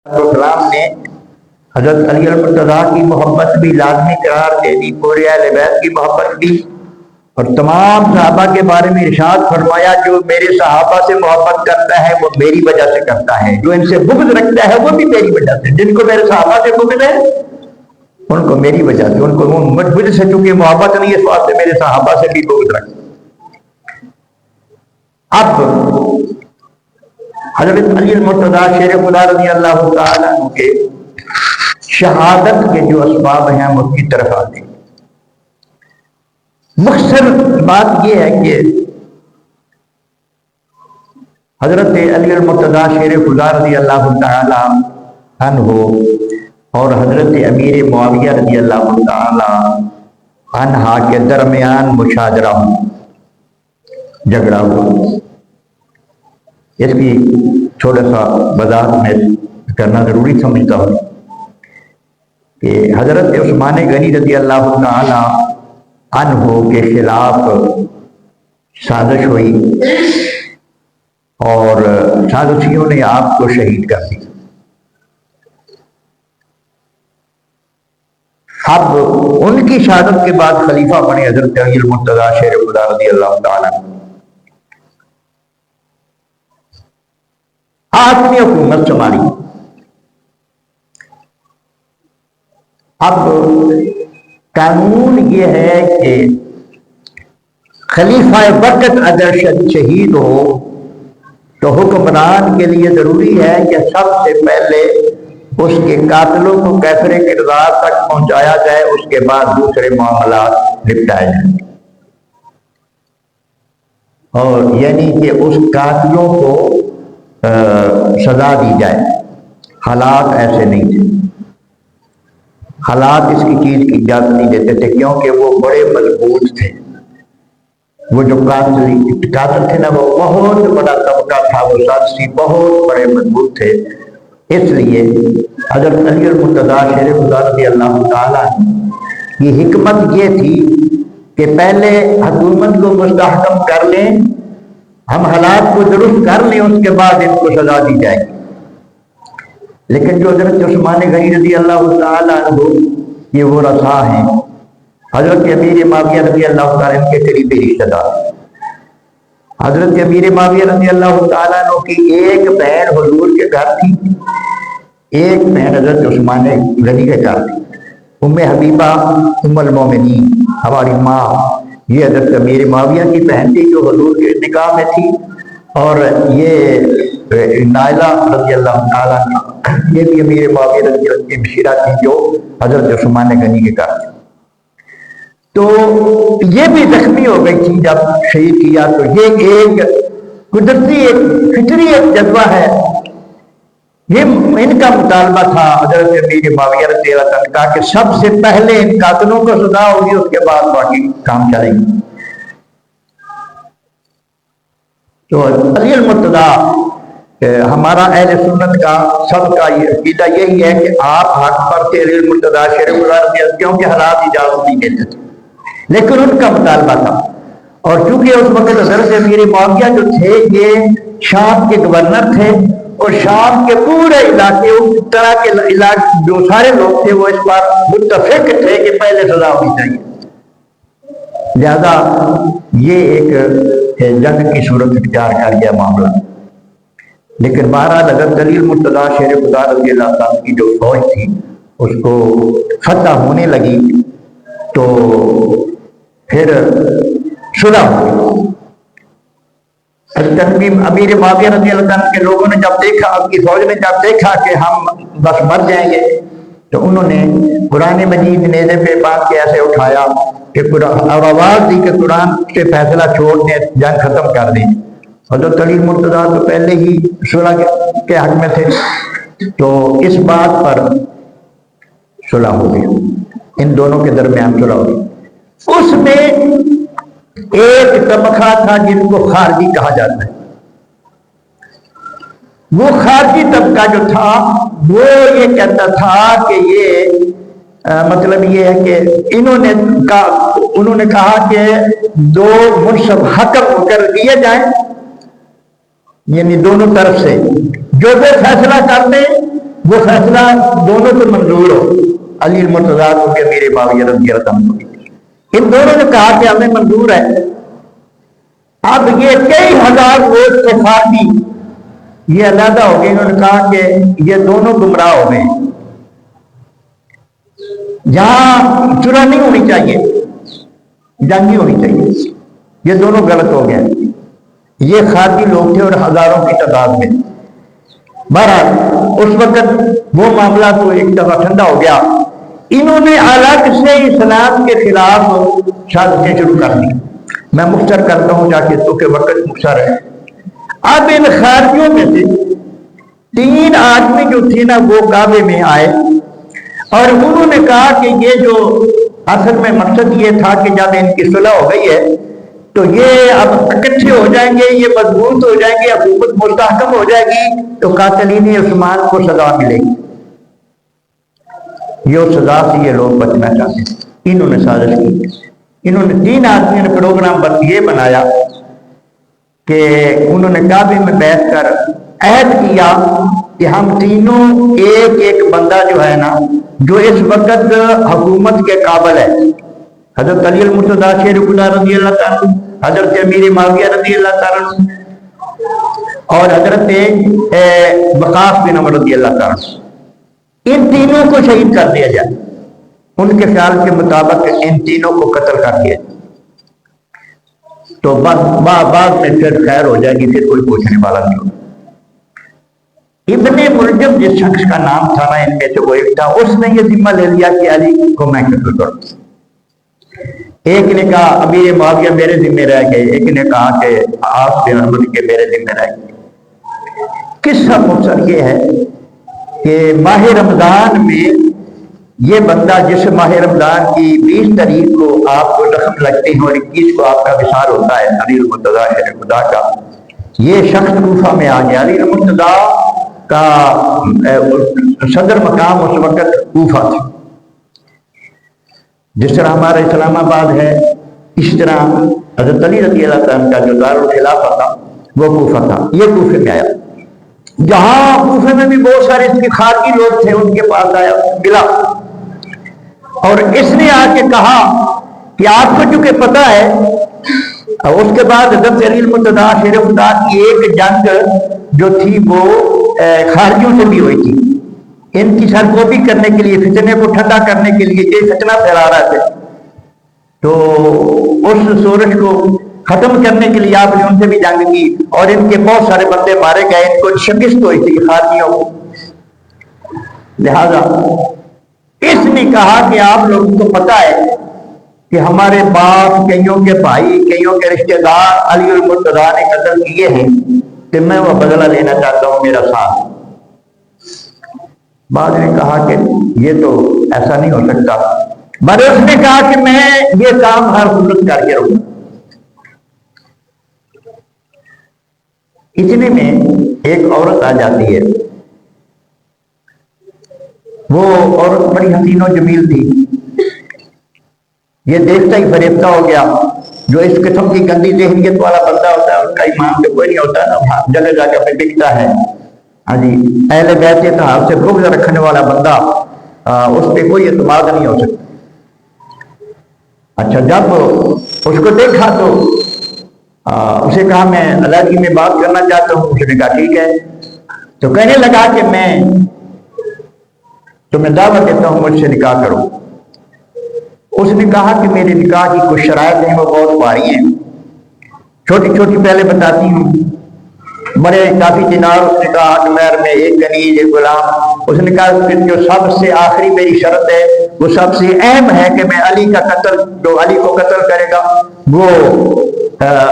السلام نے حضرت علی المرتضیٰ کی محبت بھی لازمی قرار دے دی، پورے اہل بیت کی محبت بھی، اور تمام صحابہ کے بارے میں ارشاد فرمایا جو میرے صحابہ سے محبت کرتا ہے وہ میری وجہ سے کرتا ہے، جو ان سے بغض رکھتا ہے وہ بھی میری وجہ سے، جن کو میرے صحابہ سے بغض ہے ان کو میری وجہ سے، ان کو مجھ سے چونکہ محبت نہیں ہے اس واسطے میرے صحابہ سے بھی بغض رکھتا۔ اب حضرت علی المرتضیٰ شیر خدا رضی اللہ تعالیٰ عنہ کے شہادت کے جو اسباب ہیں ہم اس کی طرف آتے ہیں۔ مختصر بات یہ ہے کہ حضرت علی المرتضیٰ شیر خدا رضی اللہ تعالیٰ عنہ اور حضرت امیر معاویہ رضی اللہ تعالیٰ عنہ کے درمیان مشاجرہ ہوا، جھگڑا ہوا۔ اس کی چھوٹا سا وضاحت میں کرنا ضروری سمجھتا ہوں کہ حضرت عثمان غنی رضی اللہ تعالی عنہ کے خلاف سازش ہوئی اور سازشیوں نے آپ کو شہید کر دیا۔ اب ان کی شہادت کے بعد خلیفہ بنے حضرت علی المرتضیٰ شیر خدا رضی اللہ تعالی عنہ۔ آپ نے حکومت سنبھالی۔ اب قانون یہ ہے کہ خلیفہ وقت اگر شہید ہو تو حکمران کے لیے ضروری ہے کہ سب سے پہلے اس کے قاتلوں کو کیفر کردار تک پہنچایا جائے، اس کے بعد دوسرے معاملات نپٹائے جائیں، اور یعنی کہ اس قاتلوں کو سزا دی جائے۔ حالات ایسے نہیں تھے، حالات اس کی چیز کی اجازت نہیں دیتے تھے، کیونکہ وہ بڑے مضبوط تھے۔ وہ جو قاتل تھے نا وہ بہت بڑا طبقہ تھا، وہ سازشی بہت بڑے مضبوط تھے۔ اس لیے حضرت علی المرتضیٰ شیر خدا رضی اللہ تعالیٰ کی حکمت یہ تھی کہ پہلے حکومت کو مستحکم کر لیں، ہم حالات کو درست کر لیں، اس کے بعد ان کو سزا دی جائے گی۔ لیکن جو حضرت عثمان غنی رضی اللہ تعالیٰ عنہ یہ وہ رسا ہیں، حضرت امیر معاویہ رضی اللہ تعالیٰ عنہ کے قریبی رشتہ دار۔ حضرت امیر معاویہ رضی اللہ تعالیٰ عنہ کی ایک بہن حضور کے گھر تھی، ایک بہن حضرت عثمان غنی کے گھر تھی، ام حبیبہ ام المومنین ہماری ماں، یہ حضرت امیر معاویہ کی بہن تھی جو حضور کے نکاح میں تھی، اور یہ نائلہ رضی اللہ تعالیٰ عنہ یہ بھی امیر معاویہ رضی اللہ کی مشیرہ تھی جو حضرت عثمان غنی کے گھر تھی۔ تو یہ بھی زخمی ہو گئی تھی جب شہید کیا، تو یہ ایک قدرتی ایک فطری ایک جذبہ ہے، یہ ان کا مطالبہ تھا حضرت امیر معاویہ رضی اللہ عنہ کا کہ سب سے پہلے ان قاتلوں کو سزا ہوگی، اس کے بعد باقی کام چلے گی۔ تو علی المرتضیٰ ہمارا اہل سنت کا سب کا یہ عقیدہ یہی ہے کہ آپ حق پر تھے، علی المرتضیٰ شیر خدا رضی اللہ عنہ، کیونکہ حالات اجازت نہیں دیتے تھے، لیکن ان کا مطالبہ تھا۔ اور چونکہ اس وقت حضرت امیر معاویہ جو تھے یہ شام کے گورنر تھے، اور شام کے پورے علاقے اس طرح کے علاقے جو سارے لوگ تھے وہ اس پر متفق تھے کہ پہلے سزا ہونی چاہیے، لہذا یہ ایک جنگ کی صورت اختیار کر گیا معاملہ۔ لیکن بہرحال حضرت علی المرتضیٰ شیر خدا رضی اللہ تعالیٰ کی جو فوج تھی اس کو فتح ہونے لگی تو پھر صلح ہوئی۔ امیر معاویہ رضی اللہ عنہ کے لوگوں نے جب دیکھا، ان کی فوج نے جب دیکھا کہ ہم بس مر جائیں گے، تو انہوں نے قرآن مجید نیزے پہ باندھ کے ایسے اٹھایا کہ اور آواز دی کہ قرآن سے فیصلہ چھوڑ دیں، جنگ ختم کر دیں۔ حضرت علی المرتضیٰ تو پہلے ہی صلح کے حق میں تھے، تو اس بات پر صلح ہو گئی، ان دونوں کے درمیان صلح ہو گئی۔ اس میں ایک طبقہ تھا جن کو خارجی کہا جاتا ہے، وہ خارجی طبقہ جو تھا وہ یہ کہتا تھا کہ یہ مطلب یہ ہے کہ انہوں نے کہا کہ دو منصب حکم ہو کر دیے جائیں، یعنی دونوں طرف سے جو وہ فیصلہ کر دیں وہ فیصلہ دونوں کو منظور ہو، علی المرتضیٰ کو کہ میرے معاویہ رضی اللہ عنہ، ان دونوں نے کہا کہ ہمیں منظور ہے۔ اب یہ کئی ہزار لوگ تھے فارسی، یہ علیحدہ ہو گئے، انہوں نے کہا کہ یہ دونوں گمراہ ہو گئے، جہاں چرا نہیں ہونی چاہیے، جنگی ہونی چاہیے، یہ دونوں غلط ہو گئے۔ یہ خارجی لوگ تھے اور ہزاروں کی تعداد میں۔ بہرحال اس وقت وہ معاملہ تو ایک دفعہ ٹھنڈا ہو گیا، انہوں نے الگ سے اسلام کے خلاف سازشیں شروع کر دی۔ میں مختصر کرتا ہوں تاکہ تو کہ وقت مختصر ہے۔ اب ان خارجیوں میں سے 3 آدمی جو تھے نا وہ کعبے میں آئے اور انہوں نے کہا کہ یہ جو اصل میں مقصد یہ تھا کہ جب ان کی صلح ہو گئی ہے تو یہ اب اکٹھے ہو جائیں گے، یہ مضبوط ہو جائیں گے، حکومت مستحکم ہو جائے گی تو قاتلین عثمان کو سزا ملے گی۔ یہ سزا سے یہ لوگ بچنا چاہتے ہیں، انہوں نے سازش کی۔ انہوں نے 3 آدمیوں نے پروگرام پر یہ بنایا کہ انہوں نے کعبے میں بیٹھ کر عہد کیا کہ ہم تینوں ایک ایک بندہ جو ہے نا جو اس وقت حکومت کے قابل ہے، حضرت علی المرتضیٰ شیر خدا رضی اللہ تعالیٰ، حضرت امیر معاویہ رضی اللہ تعالیٰ اور حضرت وقاص بن عمر رضی اللہ تعالیٰ، ان تینوں کو شہید کر دیا جائے۔ ان کے خیال کے مطابق ان تینوں کو قتل کر دیا جائے تو بعد میں پھر خیر ہو جائے گی، پھر کوئی پوچھنے والا نہیں ہوگا۔ ابن ملجم جس شخص کا نام تھا نا ان میں سے وہ ایک تھا، اس نے یہ ذمہ لے لیا کہ علی کو میں قتل کروں۔ ایک نے کہا امیر معاویہ میرے ذمہ رہ گئے، ایک نے کہا کہ آپ بن عمر کے میرے ذمہ رہ گئے۔ قصہ مختصر یہ ہے کہ ماہ رمضان میں یہ بندہ جس ماہ رمضان کی 20 تاریخ کو آپ کو زخم لگتے ہیں اور 21 کو آپ کا وصال ہوتا ہے علی المرتضیٰ شیر خدا کا، یہ شخص کوفہ میں آ گیا۔ علی المرتضیٰ کا صدر مقام اس وقت کوفہ تھا، جس طرح ہمارا اسلام آباد ہے اس طرح حضرت علی رضی اللہ عنہ کا جو دارالخلافہ تھا وہ کوفہ تھا۔ یہ کوفے میں آیا، جہاں کوفے میں بھی بہت سارے اس کے خارجی لوگ تھے، ان کے پاس آیا، ملا اور اس نے آ کے کہا کہ آپ کو چونکہ پتہ ہے اس کے بعد حضرت علی المرتضیٰ شیر خدا کی ایک جنگ جو تھی وہ خارجیوں سے بھی ہوئی تھی، ان کی سرکوبی کرنے کے لیے، فتنے کو ٹھنڈا کرنے کے لیے، یہ فتنہ پھیلا رہا تھا، تو اس سورج کو ختم کرنے کے لیے آپ نے ان سے بھی جنگ کی اور ان کے بہت سارے بندے مارے گئے، ان کو شکست ہوئی تھی خارجیوں کو۔ لہذا اس نے کہا کہ آپ لوگوں کو پتہ ہے کہ ہمارے باپ، کئیوں کے بھائی، کئیوں کے رشتہ دار علی المرتضیٰ نے قتل کیے ہیں کہ میں وہ بدلہ لینا چاہتا ہوں، میرا ساتھ۔ بعد نے کہا کہ یہ تو ایسا نہیں ہو سکتا، مگر اس نے کہا کہ میں یہ کام ہر صورت کر کے رہوں۔ اتنے میں ایک عورت آ جاتی ہے، وہ عورت بڑی حسین و جمیل تھی، یہ دیکھتا ہی فریفتہ ہو گیا۔ جو اس قسم کی گندی ذہنیت والا بندہ ہوتا ہے اس کا ایمان تو کوئی نہیں ہوتا نا، جگہ جگہ پہ بکتا ہے۔ ہاں جی، اہل بیت اطہار سے بغض رکھنے والا بندہ، اس پہ کوئی اعتماد نہیں ہو سکتا۔ اچھا، جب اس کو دیکھا تو اسے کہا میں علیحدگی میں بات کرنا چاہتا ہوں، اس نے کہا ٹھیک ہے، تو کہنے لگا کہ میں تمہیں دعوت دیتا ہوں مجھ سے نکاح کرو۔ اس نے کہا کہ میرے نکاح کی کچھ شرائط ہیں وہ بہت بھاری ہیں، چھوٹی چھوٹی پہلے بتاتی ہوں۔ بڑے کافی دینار اس نے کہا، مہر میں 1 کنیز، 1 غلام۔ اس نے کہا کہ جو سب سے آخری میری شرط ہے وہ سب سے اہم ہے کہ میں علی کا قتل، جو علی کو قتل کرے گا وہ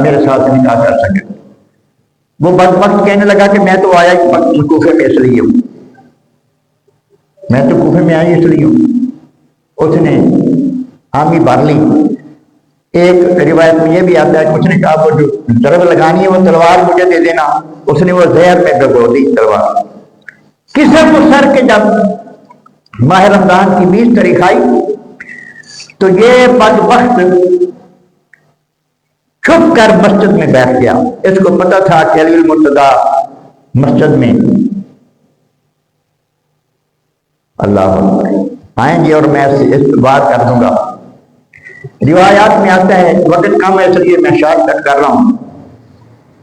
میرے ساتھ نکاح کر سکے۔ وہ بدبخت کہنے لگا کہ میں تو آیا ہی کوفے میں اس لیے ہوں، میں تو کوفے میں آئی اس لیے ہوں۔ اس نے حامی بھر لی۔ ایک روایت میں یہ بھی آتا ہے کہ اس نے کہا وہ جو ضرب لگانی ہے وہ تلوار مجھے دے دینا، اس نے وہ زہر میں ڈبو دی تلوار۔ کسے کو سر کے جب ماہ رمضان کی 20 تاریخ آئی تو یہ بدبخت چھپ کر مسجد میں بیٹھ گیا۔ اس کو پتا تھا کہ علی المرتضیٰ مسجد میں اللہ اکبر آئیں گے اور میں اس بات کر دوں گا. روایات میں آتا ہے، وقت کم ہے اس لیے میں شارٹ کٹ کر رہا ہوں.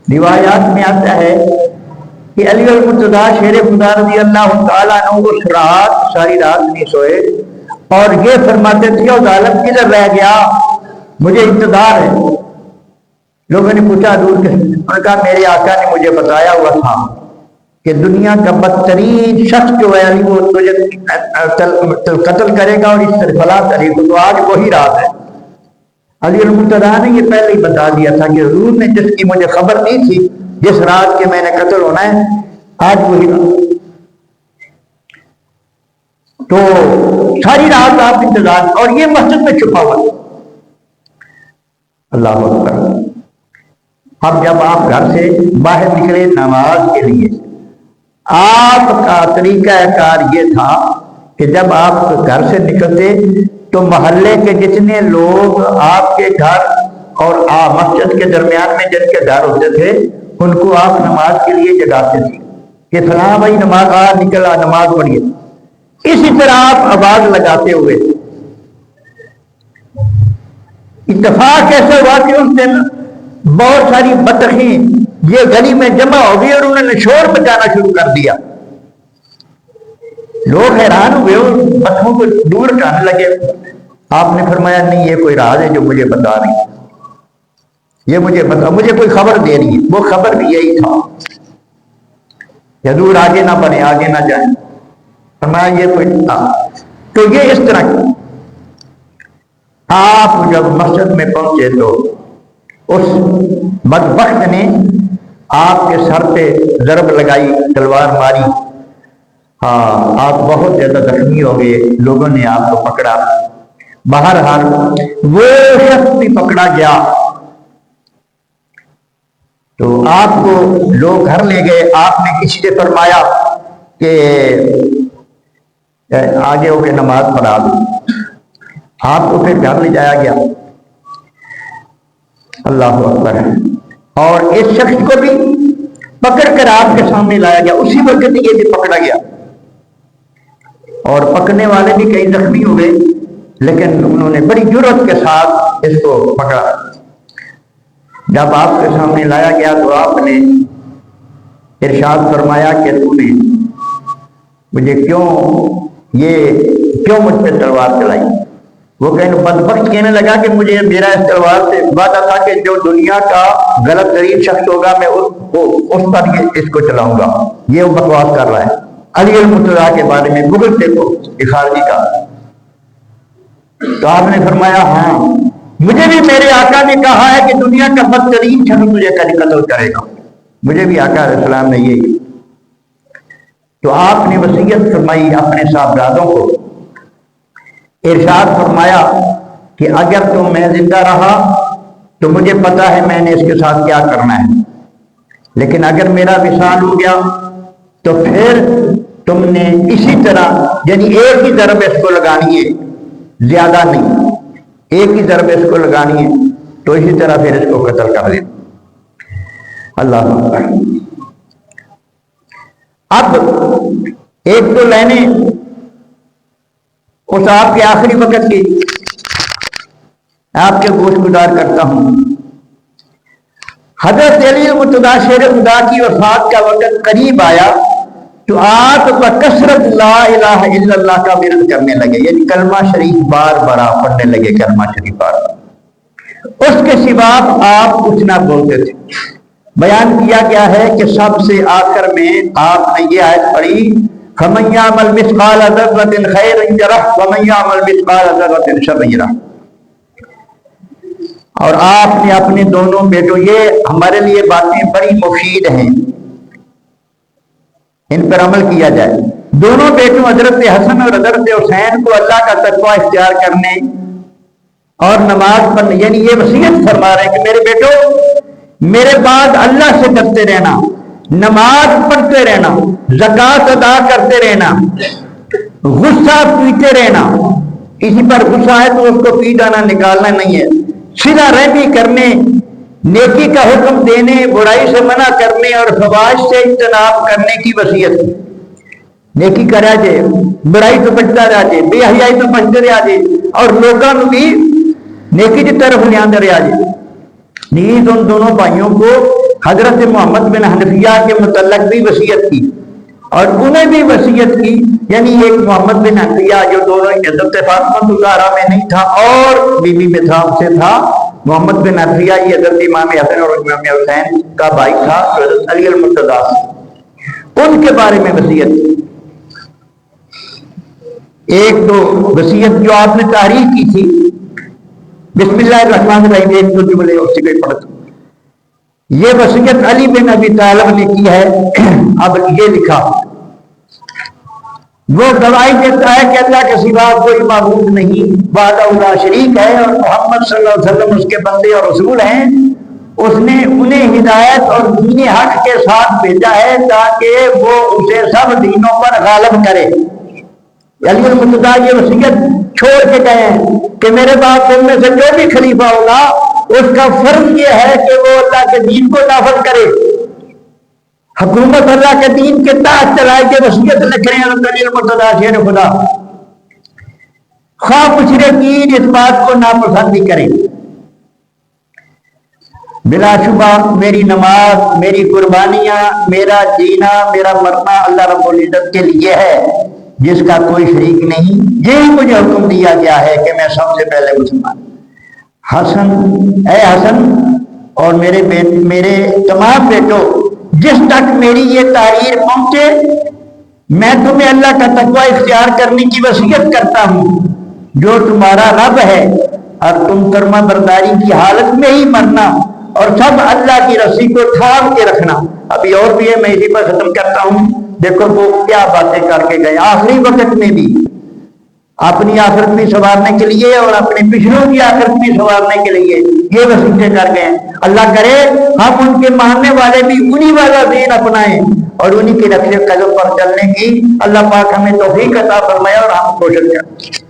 روایات میں آتا ہے کہ علی المرتضیٰ شیر خدا رضی اللہ تعالیٰ عنہ اس رات ساری رات نہیں سوئے اور یہ فرماتے تھے او ظالم کدھر رہ گیا، مجھے انتظار ہے. لوگوں نے پوچھا دور کے، انہوں نے کہا میرے آقا نے مجھے بتایا ہوا تھا کہ دنیا کا بدترین شخص جو ہے علی وہ تجھے قتل کرے گا اور اس سے فلاں کرے گا، تو آج وہی رات ہے. علی المرتضیٰ نے یہ پہلے ہی بتا دیا تھا کہ حضور نے جس کی مجھے خبر نہیں تھی جس رات کے میں نے قتل ہونا ہے آج وہی رات. تو ساری رات آپ انتظار، اور یہ مسجد میں چھپا ہوا. اللہ اکبر. اب جب آپ گھر سے باہر نکلے نماز کے لیے، آپ کا طریقہ کار یہ تھا کہ جب آپ گھر سے نکلتے تو محلے کے جتنے لوگ آپ کے گھر اور مسجد کے درمیان میں جن کے گھر ہوتے تھے ان کو آپ نماز کے لیے جگاتے تھے کہ فلاں بھائی نماز نکلا نماز پڑھیے. اسی طرح آپ آواز لگاتے ہوئے. اتفاق ایسا ہوا کہ اس دن بہت ساری بطخیں یہ گلی میں جمع ہو گئی اور انہوں نے شور مچانا شروع کر دیا. لوگ حیران ہوئے اور بطخوں کو دور ہٹانے لگے. آپ نے فرمایا نہیں، یہ کوئی راز ہے جو مجھے بتا رہی ہے، یہ مجھے کوئی خبر دے رہی ہے. وہ خبر بھی یہی تھا کہ حضور آگے نہ بڑھیں آگے نہ جائیں. فرمایا یہ کوئی تھا. تو یہ اس طرح کی. آپ جب مسجد میں پہنچے تو اس بدبخت نے آپ کے سر پہ ضرب لگائی، تلوار ماری. ہاں آپ بہت زیادہ زخمی ہو گئے. لوگوں نے آپ کو پکڑا. بہرحال وہ شخص بھی پکڑا گیا تو آپ کو لوگ گھر لے گئے. آپ نے کسی سے فرمایا کہ آگے ہو کے نماز پڑھا دو. آپ کو پھر گھر لے جایا گیا. اللہ اکبر. اور اس شخص کو بھی پکڑ کر آپ کے سامنے لایا گیا. اسی وقت یہ بھی پکڑا گیا اور پکڑنے والے بھی کئی زخمی ہو گئے، لیکن انہوں نے بڑی جرأت کے ساتھ اس کو پکڑا. جب آپ کے سامنے لایا گیا تو آپ نے ارشاد فرمایا کہ تو نے مجھے کیوں مجھ پہ تلوار چلائی. وہ بدبخت کہنے لگا کہ مجھے میرا اس تلوار سے وعدہ تھا کہ جو دنیا کا غلط ترین شخص ہوگا میں اس پر اس کو چلاؤں گا. یہ وہ بکواس کر رہا ہے علی المرتضیٰ کے بارے میں. گوگل دیکھو یہ خارجی کا. تو آپ نے فرمایا ہاں مجھے بھی میرے آقا نے کہا ہے کہ دنیا کا بدترین شخص مجھے قتل کرے گا. مجھے بھی آقا علیہ السلام نے یہی. تو آپ نے وصیت فرمائی اپنے صاحبزادوں کو. ارشاد فرمایا کہ اگر تو میں زندہ رہا تو مجھے پتا ہے میں نے اس کے ساتھ کیا کرنا ہے، لیکن اگر میرا وصال ہو گیا تو پھر تم نے اسی طرح یعنی ایک ہی ضرب اس کو لگانی ہے، زیادہ نہیں، ایک ہی ضرب اس کو لگانی ہے، تو اسی طرح پھر اس کو قتل کر دیں. اللہ اکبر. اب ایک تو لینے اس آپ کے آخری وقت کی آپ کے گوش گزار کرتا ہوں. حضرت علی المرتضیٰ شیر خدا کی وفات کا وقت قریب آیا تو آپ بکثرت لا الہ الا اللہ کا ورد کرنے لگے، یعنی کلمہ شریف بار بار پڑھنے لگے. کلمہ شریف بار اس کے سوا آپ کچھ نہ بولتے تھے. بیان کیا گیا ہے کہ سب سے آخر میں آپ نے یہ آیت پڑھی فَمَن يَعْمَلْ مِثْقَالَ ذَرَّةٍ خَيْرًا يَرَهُ وَمَن يَعْمَلْ مِثْقَالَ ذَرَّةٍ شَرًّا يَرَهُ. اور آپ نے اپنے دونوں بیٹوں، یہ ہمارے لیے باتیں بڑی مفید ہیں، ان پر عمل کیا جائے. دونوں بیٹوں حضرت حسن اور حضرت حسین کو اللہ کا تقوی اختیار کرنے اور نماز پڑھنے، یعنی یہ وصیت فرما رہے ہیں کہ میرے بیٹو میرے بعد اللہ سے ڈرتے رہنا، نماز پڑھتے رہنا، زکوٰۃ ادا کرتے رہنا، غصہ پیتے رہنا. کسی پر غصہ ہے تو اس کو پی جانا، نکالنا نہیں ہے. صلہ رحمی کرنے، نیکی کا حکم دینے، برائی سے منع کرنے اور فواحش سے اجتناب کرنے کی وصیت. نیکی کرا جے، برائی تو بچتا رہا جے، بے حیائی تو بچتے رہا جے، اور لوگوں بھی نیکی کی طرف لے آندے رہا جے۔ نیز ان دونوں بھائیوں کو حضرت محمد بن حنفیہ کے متعلق بھی وصیت کی، اور انہیں بھی وصیت کی، یعنی ایک محمد بن حنفیہ جو دونوں حضرت فاطمہ زہرا میں نہیں تھا اور بی بی میں تھا، ان سے تھا۔ محمد بن حنفیہ یہ حضرت امام حسن اور امام حسین کا بھائی تھا، جو حضرت علی المرتضیٰ، ان کے بارے میں وصیت کی۔ ایک دو وصیت جو آپ نے تحریر کی تھی، بسم اللہ الرحمن الرحیم، ایک دو جملے اس سے پڑھتا ہوں۔ یہ وصیت علی بن ابی طالب نے کی ہے۔ اب یہ لکھا، وہ گواہی دیتا ہے کہ اللہ کے سوا کوئی معبود نہیں، وحدہ لا شریک ہے، اور محمد صلی اللہ علیہ وسلم اس کے بندے اور رسول ہیں۔ اس نے انہیں ہدایت اور دین حق کے ساتھ بھیجا ہے تاکہ وہ اسے سب دینوں پر غالب کرے۔ علی المرتضیٰ یہ وصیت چھوڑ کے گئے ہیں کہ میرے بعد ان میں سے جو بھی خلیفہ ہوگا اس کا فرض یہ ہے کہ وہ اللہ کے دین کو نافذ کرے، حکومت اللہ کے دین کے تحت چلائے۔ کے وصیت لکھ رہے ہیں علی المرتضیٰ شیر خدا، خواہ مشرکین اس بات کو ناپسند بھی کریں۔ بلا شبہ میری نماز، میری قربانیاں، میرا جینا، میرا مرنا اللہ رب العزت کے لیے ہے، جس کا کوئی شریک نہیں۔ یہی مجھے حکم دیا گیا ہے کہ میں سب سے پہلے مسلمان۔ حسن، اے حسن اور میرے تمام بیٹوں، جس تک میری یہ تحریر پہنچے میں تمہیں اللہ کا تقوی اختیار کرنے کی وصیت کرتا ہوں، جو تمہارا رب ہے، اور تم فرما برداری کی حالت میں ہی مرنا، اور سب اللہ کی رسی کو تھام کے رکھنا۔ ابھی اور بھی ہے، میں اسی پر ختم کرتا ہوں۔ دیکھو وہ کیا باتیں کر کے گئے، آخری وقت میں بھی اپنی آخرت بھی سنوارنے کے لیے اور اپنے پچھلوں کی آخرت بھی سنوارنے کے لیے یہ وصیتیں کر گئے۔ اللہ کرے ہم ان کے ماننے والے بھی انہی والا دین اپنائیں اور انہی کے نقش قدم پر چلنے کی اللہ پاک ہمیں توفیق عطا فرمائے اور ہم کوشش کریں۔